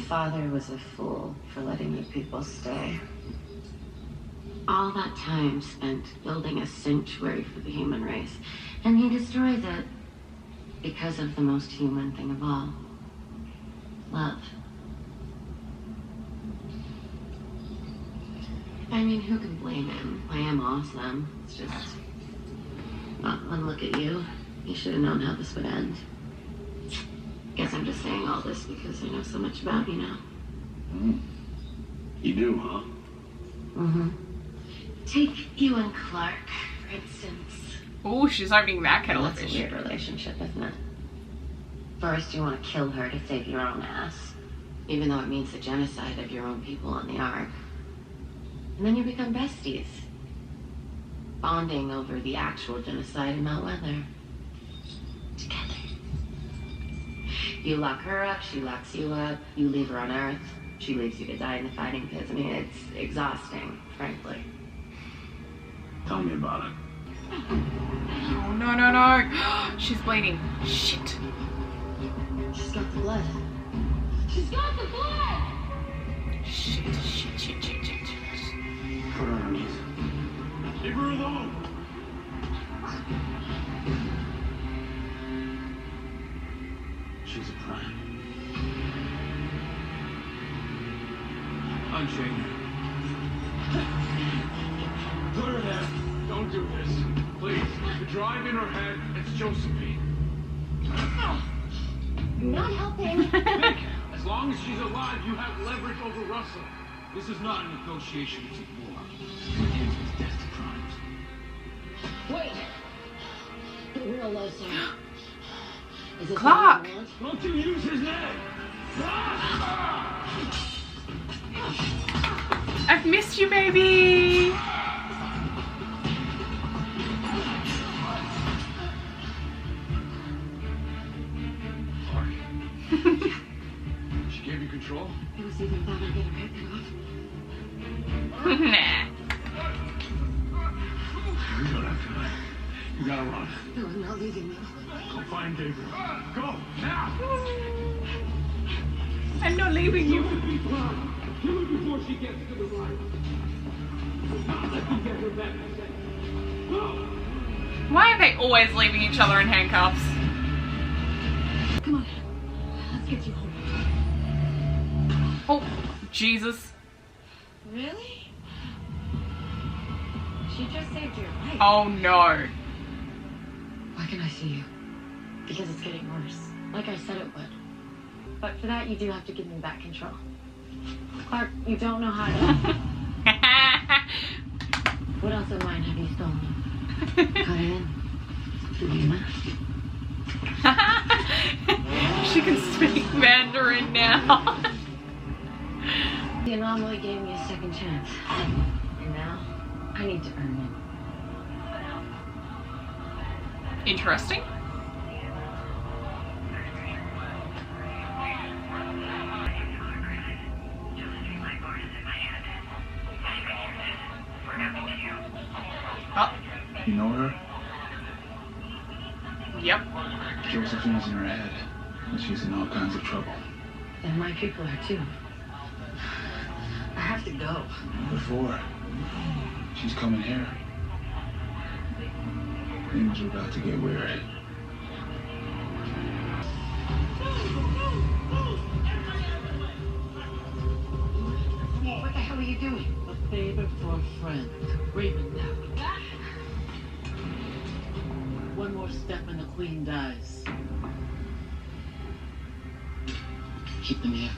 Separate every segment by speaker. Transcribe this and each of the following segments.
Speaker 1: father was a fool for letting you people stay. All that time spent building a sanctuary for the human race, and he destroys it because of the most human thing of all. Love. I mean, who can blame him? I am awesome. It's just not one look at you. You should have known how this would end. Guess I'm just saying all this because I know so much about you now.
Speaker 2: You do, huh?
Speaker 1: Mm-hmm. Take you and Clark, for instance.
Speaker 3: Oh, she's opening that kettle of
Speaker 1: That's a
Speaker 3: fish.
Speaker 1: weird relationship, isn't it? First, you want to kill her to save your own ass, even though it means the genocide of your own people on the Ark. And then you become besties, bonding over the actual genocide in Mount Weather. Together. You lock her up, she locks you up, you leave her on Earth, she leaves you to die in the fighting pits. I mean, it's exhausting, frankly.
Speaker 2: Tell me about it.
Speaker 3: Oh, no, no, no. She's bleeding. Shit.
Speaker 1: She's got the blood. She's got the blood!
Speaker 3: Shit.
Speaker 2: Put her on her knees. Leave her alone! She's a prime. Unchain her. Put her there. Don't do this. Please. The drive in her head, it's Josephine.
Speaker 1: You're not helping.
Speaker 2: Vic, as long as she's alive, you have leverage over Russell. This is not a negotiation, it's a war. It ends with death to crimes.
Speaker 1: Wait. The real Loso. Is this
Speaker 3: Clark!
Speaker 1: what you want?
Speaker 2: Don't you use his name!
Speaker 3: I've missed you, baby.
Speaker 2: She gave you control?
Speaker 1: It was either that or get her head cut off.
Speaker 3: Nah.
Speaker 2: You don't have to. You gotta run.
Speaker 1: No, I'm not leaving them.
Speaker 2: Go find Gabriel. Go, now!
Speaker 3: I'm not leaving you.
Speaker 2: Kill her before she gets to the right. Let me get her back. Go!
Speaker 3: Why are they always leaving each other in handcuffs?
Speaker 1: Come on. Let's get you home.
Speaker 3: Oh, Jesus.
Speaker 1: Really? She just saved your life.
Speaker 3: Oh, no.
Speaker 1: Why can I see you? Because it's getting worse. Like I said it would. But for that, you do have to give me back control. Clark, you don't know how to... What else of mine have you stolen? Cayenne? Lima?
Speaker 3: She can speak Mandarin now.
Speaker 1: The anomaly gave me a second chance. And now, I need to earn it.
Speaker 3: Interesting. Oh,
Speaker 4: You know her?
Speaker 3: yep.
Speaker 4: Josephine's in her head, and she's in all kinds of trouble.
Speaker 1: And my people are too. I have to go.
Speaker 4: Before, she's coming here. Things are about to get weird.
Speaker 1: What the hell are you doing?
Speaker 5: A favor for a friend. Raven now. One more step and the queen dies. Keep them here.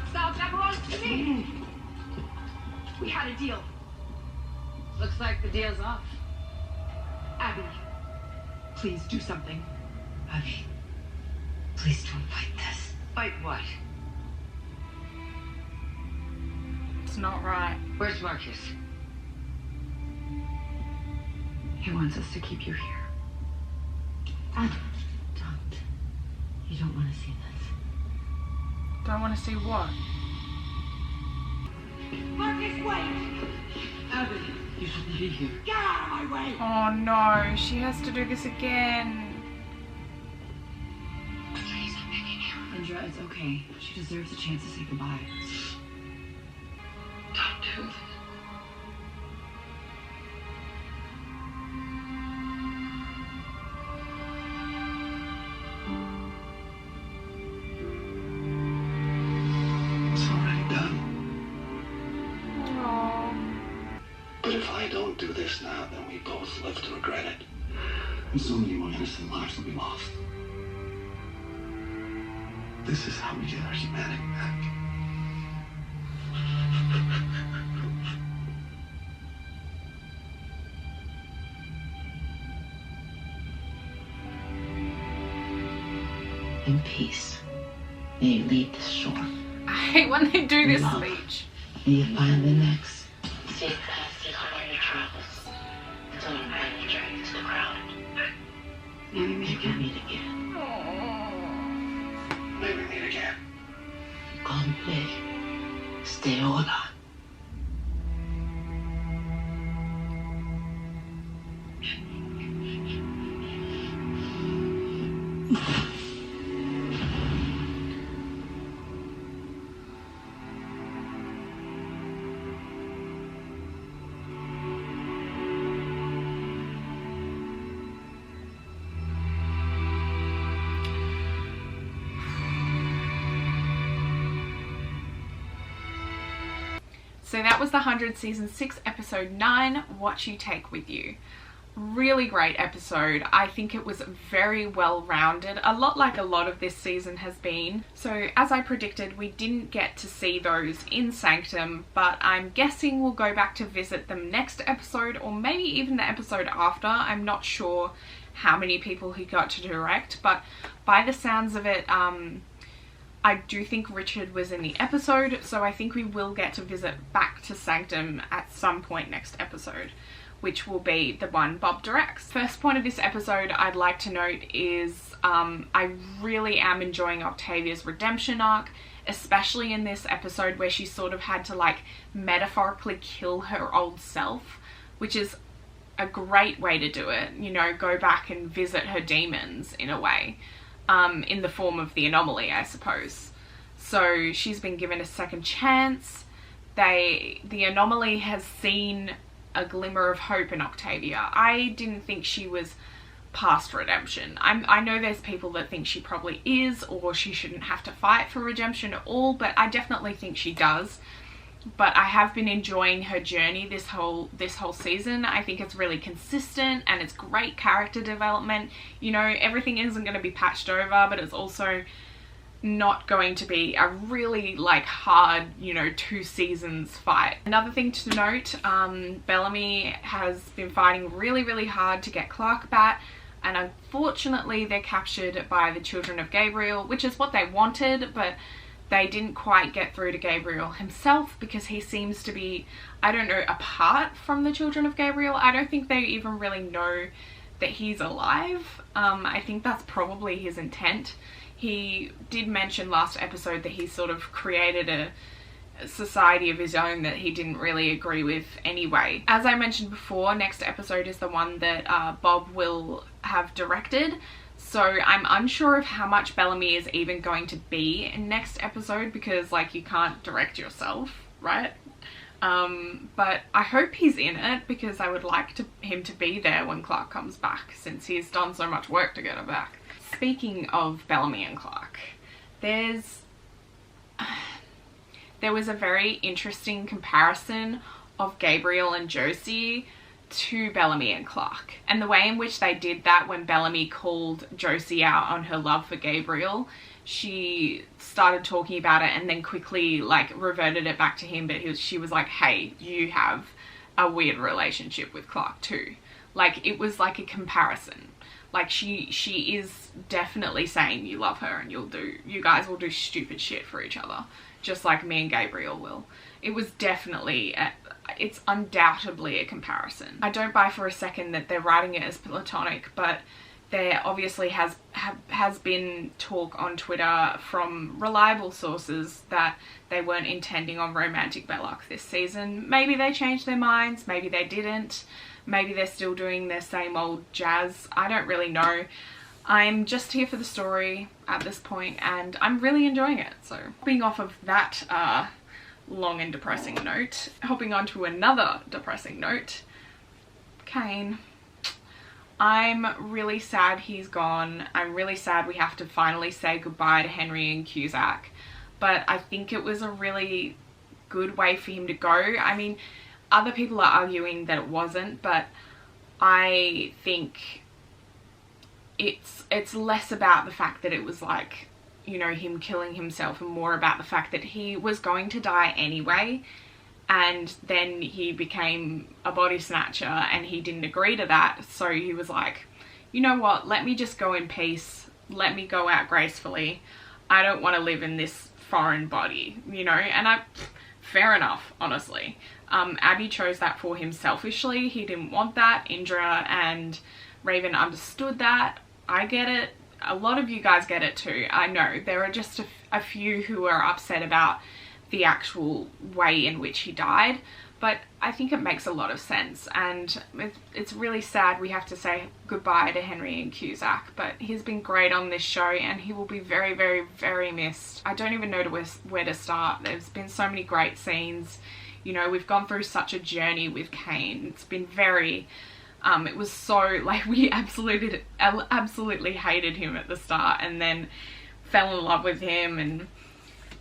Speaker 1: Stop, that belongs to me! We had a deal. Looks like the deal's off. Abby, please do something. Abby, please don't fight this. Fight what?
Speaker 3: It's not right.
Speaker 1: Where's Marcus? He wants us to keep you here. Abby, don't. You don't want to see this.
Speaker 3: Don't want to see what?
Speaker 1: Marcus, wait!
Speaker 5: Abby, you shouldn't be here.
Speaker 1: Get out of my way!
Speaker 3: Oh no, she has to do this again.
Speaker 1: Please, I'm begging you.
Speaker 5: I
Speaker 1: Sandra, it's okay. She deserves a chance to say goodbye.
Speaker 5: Don't do this.
Speaker 4: It's already done.
Speaker 3: Aww.
Speaker 4: But if I don't do this now, then we both live to regret it. And so many more innocent lives will be lost. This is how we get our humanity back.
Speaker 5: In peace, may you leave this shore.
Speaker 3: I hate when they do this
Speaker 5: Love.
Speaker 3: speech.
Speaker 5: May you find the next safe passage for your travels until you finally drag to the ground.
Speaker 1: Maybe we
Speaker 5: You can meet again.
Speaker 4: Maybe meet again.
Speaker 5: Compre. Stay hola.
Speaker 3: So that was The 100 season 6 episode 9, What You Take With You. Really great episode. I think it was very well rounded, a lot like a lot of this season has been. So as I predicted, we didn't get to see those in Sanctum, but I'm guessing we'll go back to visit them next episode, or maybe even the episode after. I'm not sure how many people he got to direct, but by the sounds of it, I do think Richard was in the episode, so I think we will get to visit back to Sanctum at some point next episode, which will be the one Bob directs. First point of this episode I'd like to note is I really am enjoying Octavia's redemption arc, especially in this episode where she sort of had to like metaphorically kill her old self, which is a great way to do it, you know, go back and visit her demons in a way. In the form of the anomaly, I suppose. So she's been given a second chance. The anomaly has seen a glimmer of hope in Octavia. I didn't think she was past redemption. I know there's people that think she probably is, or she shouldn't have to fight for redemption at all, but I definitely think she does. But I have been enjoying her journey this whole season. I think it's really consistent and it's great character development. You know, everything isn't going to be patched over, but it's also not going to be a really like hard, you know, 2 seasons fight. Another thing to note, Bellamy has been fighting really, really hard to get Clark back, and unfortunately they're captured by the Children of Gabriel, which is what they wanted, but they didn't quite get through to Gabriel himself because he seems to be, I don't know, apart from the Children of Gabriel. I don't think they even really know that he's alive. I think that's probably his intent. He did mention last episode that he sort of created a society of his own that he didn't really agree with anyway. As I mentioned before, next episode is the one that Bob will have directed. So I'm unsure of how much Bellamy is even going to be in next episode because, like, you can't direct yourself, right? But I hope he's in it because I would like him to be there when Clark comes back, since he's done so much work to get her back. Speaking of Bellamy and Clark, there was a very interesting comparison of Gabriel and Josie to Bellamy and Clark, and the way in which they did that when Bellamy called Josie out on her love for Gabriel. She started talking about it and then quickly like reverted it back to him, but she was like, hey, you have a weird relationship with Clark too. Like, it was like a comparison. Like, she is definitely saying you love her and you guys will do stupid shit for each other, just like me and Gabriel will. It was definitely it's undoubtedly a comparison. I don't buy for a second that they're writing it as platonic, but there obviously has been talk on Twitter from reliable sources that they weren't intending on romantic Belloc this season. Maybe they changed their minds, maybe they didn't. Maybe they're still doing their same old jazz. I don't really know. I'm just here for the story at this point, and I'm really enjoying it. So hopping off of that long and depressing note, hopping on to another depressing note, Kane. I'm really sad he's gone. I'm really sad we have to finally say goodbye to Henry and Cusack, but I think it was a really good way for him to go. I mean, other people are arguing that it wasn't, but I think it's less about the fact that it was like, you know, him killing himself, and more about the fact that he was going to die anyway, and then he became a body snatcher and he didn't agree to that. So he was like, you know what, let me just go in peace, let me go out gracefully. I don't want to live in this foreign body, you know. And fair enough, honestly. Abby chose that for him selfishly. He didn't want that. Indra and Raven understood that. I get it. A lot of you guys get it too. I know there are just a few who are upset about the actual way in which he died, but I think it makes a lot of sense, and it's really sad we have to say goodbye to Henry and Cusack, but he's been great on this show and he will be very, very, very missed. I don't even know where to start. There's been so many great scenes. You know, we've gone through such a journey with Kane. It's been very it was so, like, we absolutely hated him at the start and then fell in love with him, and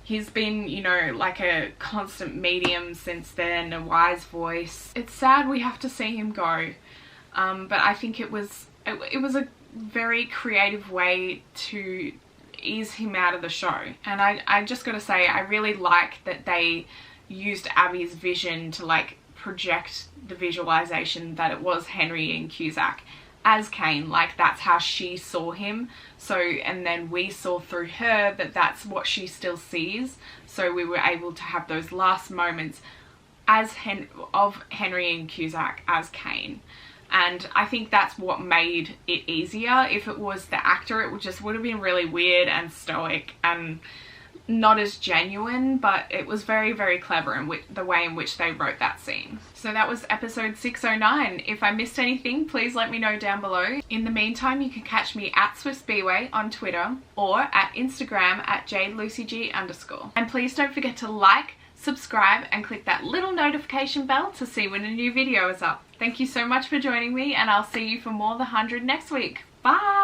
Speaker 3: he's been, you know, like a constant medium since then, a wise voice. It's sad we have to see him go, but I think it was a very creative way to ease him out of the show. And I just gotta say, I really like that they used Abby's vision to like project the visualization that it was Henry and Cusack as Kane, like that's how she saw him. So, and then we saw through her that that's what she still sees. So we were able to have those last moments as of Henry and Cusack as Kane. And I think that's what made it easier. If it was the actor, it would have been really weird and stoic and not as genuine, but it was very, very clever in the way in which they wrote that scene. So that was episode 609. If I missed anything, please let me know down below. In the meantime, you can catch me at SwissBway on Twitter or at Instagram at JadeLucyG_. And please don't forget to like, subscribe and click that little notification bell to see when a new video is up. Thank you so much for joining me, and I'll see you for more The 100 next week. Bye!